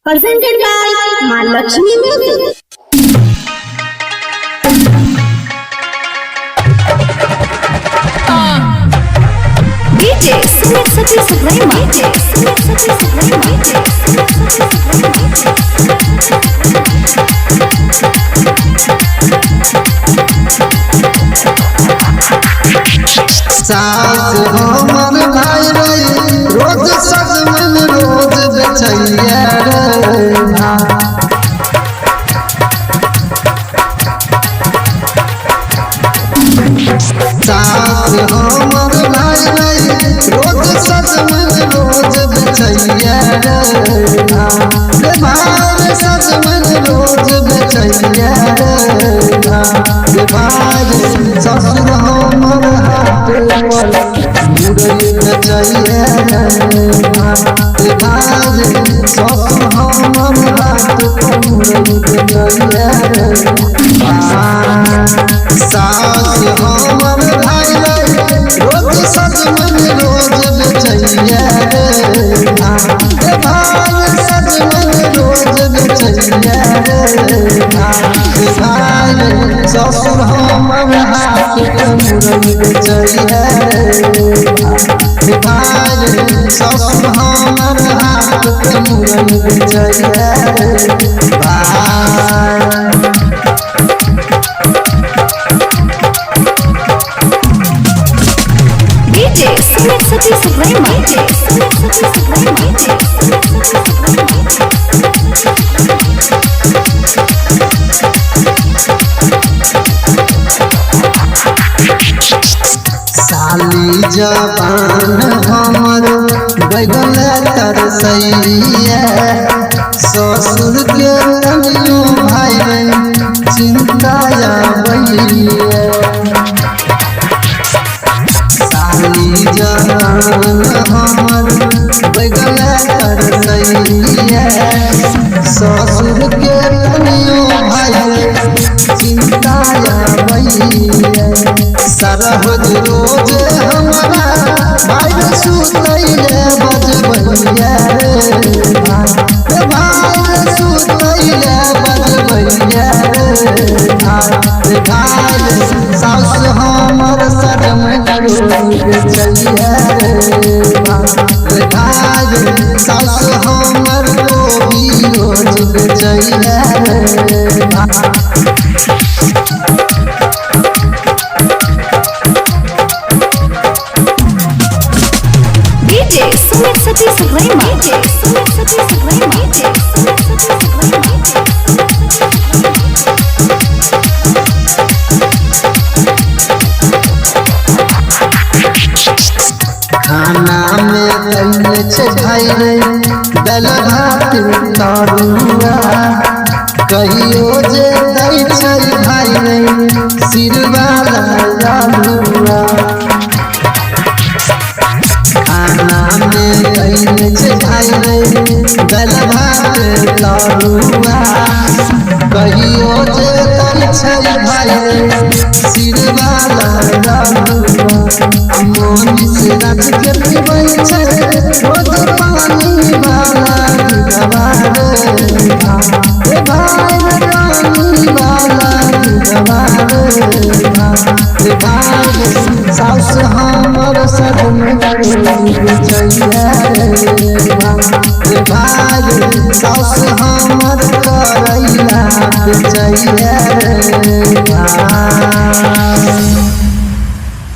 presented by Mahalakshmi Music. DJ Sumit Sati Suprema. DJ Sumit Sati Suprema. सास हमर भाई रे रोज सजमन रोज बेचैया रे सास हमर भाई रे रोज सजमन रोज बेचैया रे भाई सजमन रोज बेचैया रे भाई ससुर हमर मुरई चाहिए भाई ससुर हमर हाथ मुरई चाहिए सास हमर भाई रोज सजमन रोज बेचैया भाई सजमन रोज बेचैया भाई ससुर हमर हाथ मुरई बेचैया भाई ससुर हमर हाथ मुरई बेचैया DJ Sumit Sati Suprema. DJ Sumit Sati Suprema. साली जवान हमर बैगन तरसैया ससुर के तनियो भाई चिंता बैया साली जवान हमर बैगन तरसैया ससुर के तनियो भाई चिंता बैया सरहद रोज हमारा भाई सुतैले बजबैया रे भाई सुतैले बजबैया रे भाई सास हमर सजम बेचैया रे भाई सास हमर गोभी रोज बेचैया रे DJ Sumit Sati Suprema. DJ Sumit Sati Suprema. DJ Sumit Sati खाना में तैले छे भाई रे दल भात तरुआ कहियो जे दै छै भाई रे सिरवाला आलूआ खाना में तैले छे भाई रे दल भात तरुआ कहियो जे दै छै भाई रे सिरवाला आलूआ मोनी से रात के पीबै छै रोज पानी वाला दवारे भाई रानी वाला दवारे भाई सास हमर सजम बेचैया भाई सास हमर करैला बेचैया